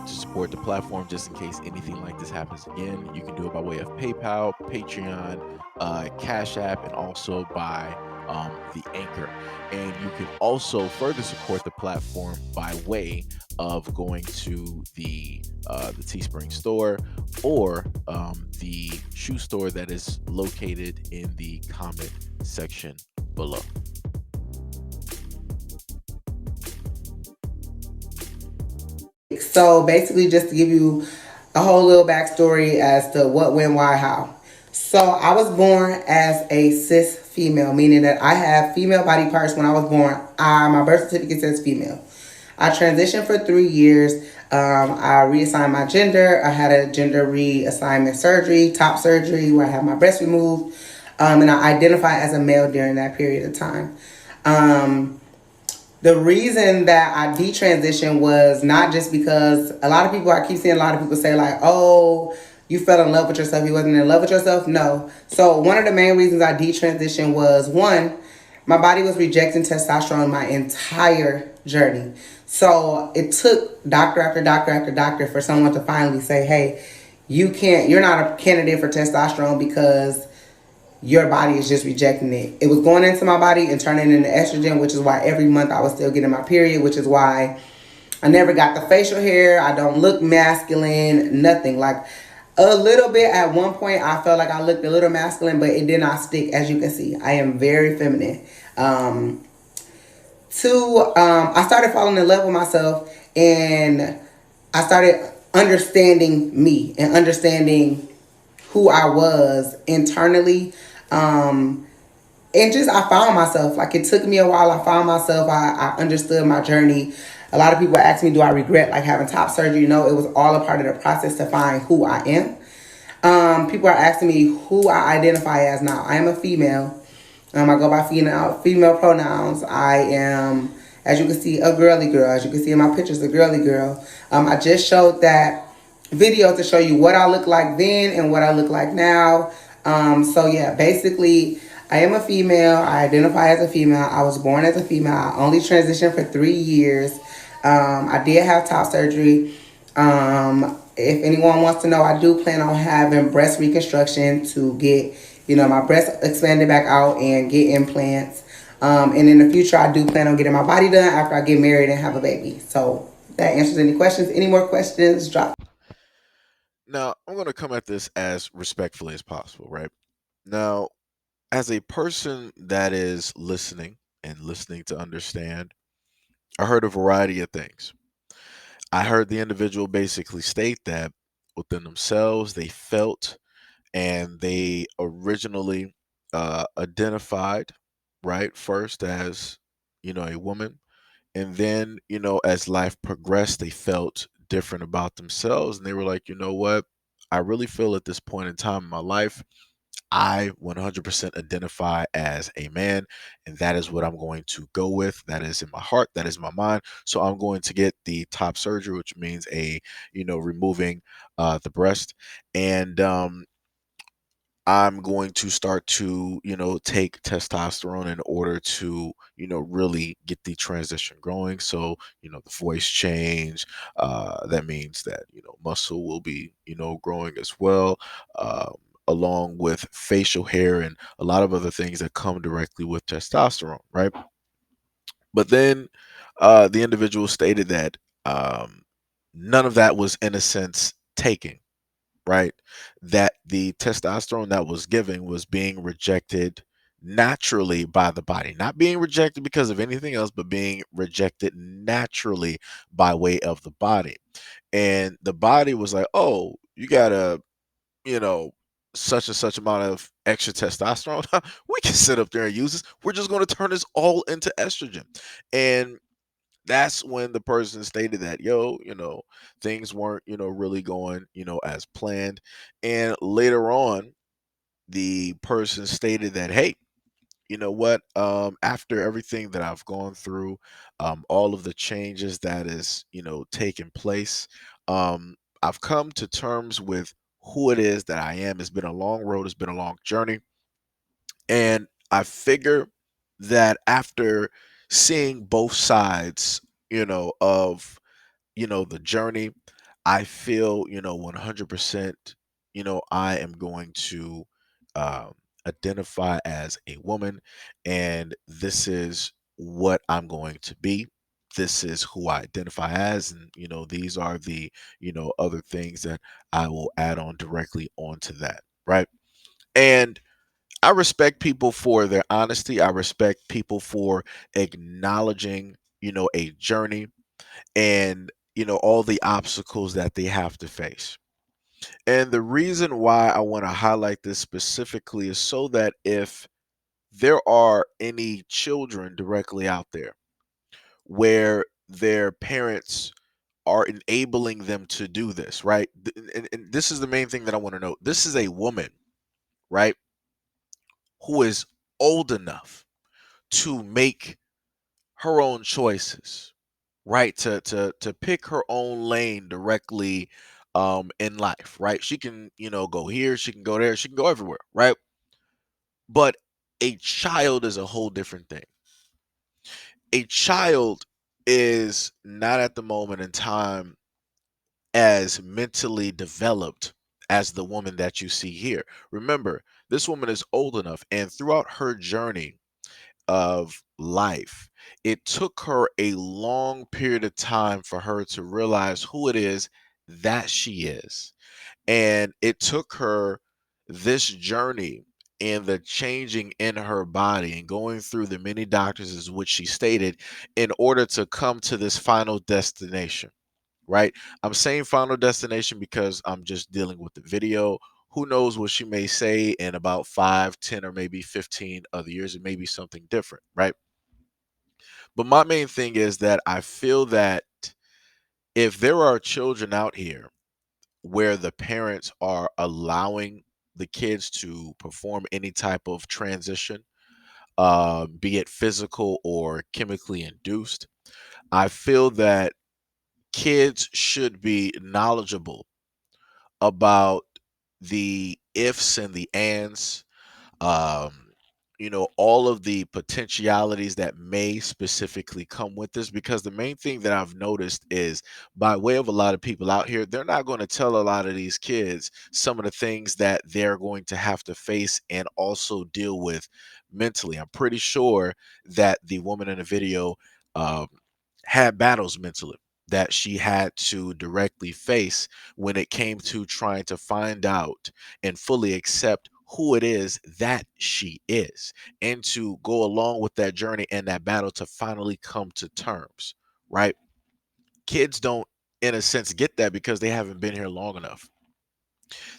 want to support the platform just in case anything like this happens again, you can do it by way of PayPal, Patreon, Cash App, and also by the Anchor. And you can also further support the platform by way of going to the Teespring store or the shoe store that is located in the comment section below. So basically, just to give you a whole little backstory as to what, when, why, how. So I was born as a cis female, meaning that I have female body parts. When I was born, my birth certificate says female. I transitioned for 3 years. I reassigned my gender. I had a gender reassignment surgery, top surgery, where I had my breast removed, and I identified as a male during that period of time. Um, the reason that I detransitioned was not just because a lot of people, I keep seeing a lot of people say, like, oh, you fell in love with yourself. You wasn't in love with yourself. No. So one of the main reasons I detransitioned was, one, my body was rejecting testosterone my entire journey. So it took doctor after doctor after doctor for someone to finally say, hey, you're not a candidate for testosterone because your body is just rejecting it. It was going into my body and turning into estrogen, which is why every month I was still getting my period, which is why I never got the facial hair. I don't look masculine, nothing. Like a little bit at one point, I felt like I looked a little masculine, but it did not stick, as you can see. I am very feminine. Two, I started falling in love with myself, and I started understanding me and understanding who I was internally. Um, and just I found myself. Like it took me a while. I found myself. I understood my journey. A lot of people ask me, do I regret like having top surgery? No, it was all a part of the process to find who I am. People are asking me who I identify as now. I am a female. I go by female pronouns. I am, as you can see, a girly girl. As you can see in my pictures, a girly girl. I just showed that video to show you what I look like then and what I look like now. So yeah, basically, I am a female. I identify as a female. I was born as a female. I only transitioned for 3 years. I did have top surgery. If anyone wants to know, I do plan on having breast reconstruction to get, my breast expanded back out and get implants. And in the future, I do plan on getting my body done after I get married and have a baby. So that answers any questions. Any more questions? Drop. Now, I'm going to come at this as respectfully as possible, right? Now, as a person that is listening and listening to understand, I heard a variety of things. I heard the individual basically state that within themselves, they felt and they originally identified, right, first as, a woman. And then, as life progressed, they felt different about themselves. And they were like, you know what? I really feel at this point in time in my life, I 100% identify as a man, and that is what I'm going to go with. That is in my heart, that is my mind. So I'm going to get the top surgery, which means removing the breast. And I'm going to start to, take testosterone in order to, really get the transition going. So, the voice change, that means that, muscle will be, growing as well, along with facial hair and a lot of other things that come directly with testosterone, right? But then the individual stated that none of that was, in a sense, taken, right? That the testosterone that was given was being rejected naturally by the body, not being rejected because of anything else, but being rejected naturally by way of the body. And the body was like, oh, you got a, you know, such and such amount of extra testosterone. We can sit up there and use this. We're just going to turn this all into estrogen. And that's when the person stated that, yo, things weren't, really going, as planned. And later on, the person stated that, hey, you know what? After everything that I've gone through, all of the changes that is, taken place, I've come to terms with who it is that I am. It's been a long road. It's been a long journey. And I figure that after seeing both sides, of the journey, I feel, 100%, I am going to um, identify as a woman, and this is what I'm going to be. This is who I identify as, and these are the other things that I will add on directly onto that, right? And I respect people for their honesty. I respect people for acknowledging, a journey and all the obstacles that they have to face. And the reason why I want to highlight this specifically is so that if there are any children directly out there where their parents are enabling them to do this, right? And this is the main thing that I want to know. This is a woman, right, who is old enough to make her own choices, right? To pick her own lane directly in life, right? She can, go here, she can go there, she can go everywhere, right? But a child is a whole different thing. A child is not at the moment in time as mentally developed as the woman that you see here. Remember, this woman is old enough, and throughout her journey of life, it took her a long period of time for her to realize who it is that she is. And it took her this journey and the changing in her body and going through the many doctors, as which she stated, in order to come to this final destination, right? I'm saying final destination because I'm just dealing with the video. Who knows what she may say in about 5, 10, or maybe 15 other years? It may be something different, right? But my main thing is that I feel that if there are children out here where the parents are allowing the kids to perform any type of transition, be it physical or chemically induced, I feel that kids should be knowledgeable about the ifs and the ands, um, all of the potentialities that may specifically come with this. Because the main thing that I've noticed is, by way of a lot of people out here, they're not going to tell a lot of these kids some of the things that they're going to have to face and also deal with mentally. I'm pretty sure that the woman in the video um, had battles mentally that she had to directly face when it came to trying to find out and fully accept who it is that she is, and to go along with that journey and that battle to finally come to terms, right? Kids don't, in a sense, get that because they haven't been here long enough.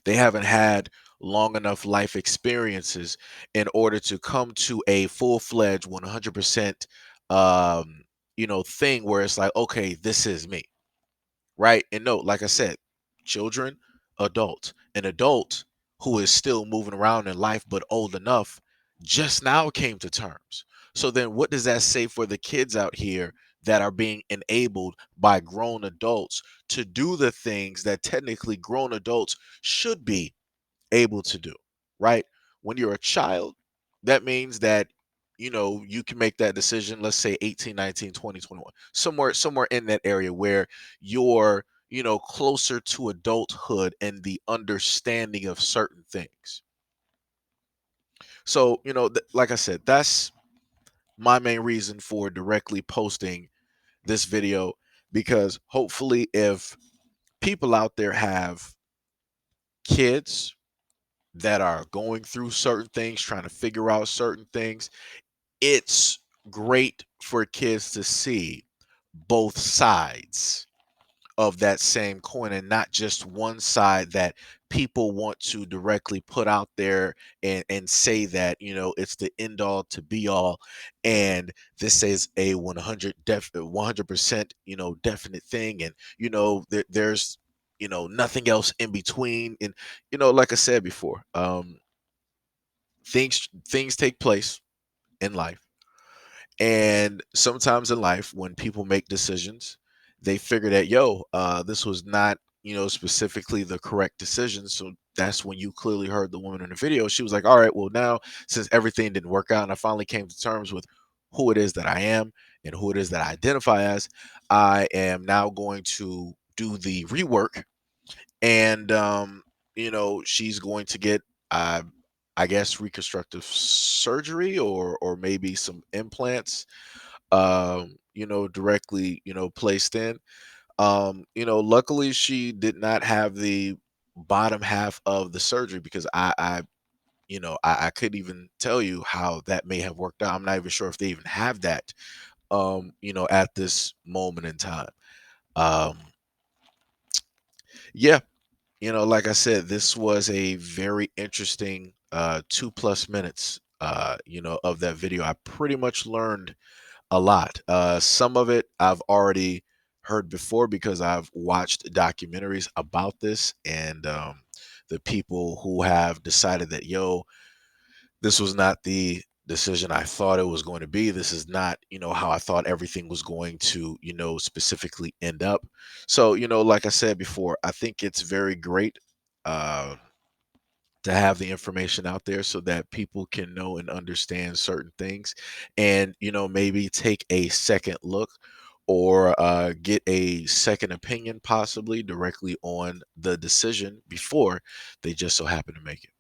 They haven't had long enough life experiences in order to come to a full-fledged 100% thing where it's like, okay, this is me, right? And no, like I said, children, adult, an adult who is still moving around in life but old enough just now came to terms. So then what does that say for the kids out here that are being enabled by grown adults to do the things that technically grown adults should be able to do, right? When you're a child, that means that you can make that decision, let's say 18, 19, 20, 21, somewhere in that area where you're, closer to adulthood and the understanding of certain things. So, like I said, that's my main reason for directly posting this video, because hopefully if people out there have kids that are going through certain things, trying to figure out certain things, it's great for kids to see both sides of that same coin and not just one side that people want to directly put out there and say that it's the end all to be all, and this is a 100% definite thing, and there's nothing else in between. And like I said before, things take place in life, and sometimes in life when people make decisions, they figure that, this was not specifically the correct decision. So that's when you clearly heard the woman in the video. She was like, all right, well, now since everything didn't work out and I finally came to terms with who it is that I am and who it is that I identify as, I am now going to do the rework, and she's going to get, uh, I guess, reconstructive surgery, or maybe some implants, directly, placed in. Luckily she did not have the bottom half of the surgery, because I couldn't even tell you how that may have worked out. I'm not even sure if they even have that, at this moment in time. Um, yeah, like I said, this was a very interesting 2+ minutes, of that video. I pretty much learned a lot. Some of it I've already heard before, because I've watched documentaries about this, and the people who have decided that, yo, this was not the decision I thought it was going to be. This is not, how I thought everything was going to, specifically end up. So, like I said before, I think it's very great. Uh, to have the information out there so that people can know and understand certain things, and maybe take a second look, or get a second opinion, possibly directly on the decision before they just so happen to make it.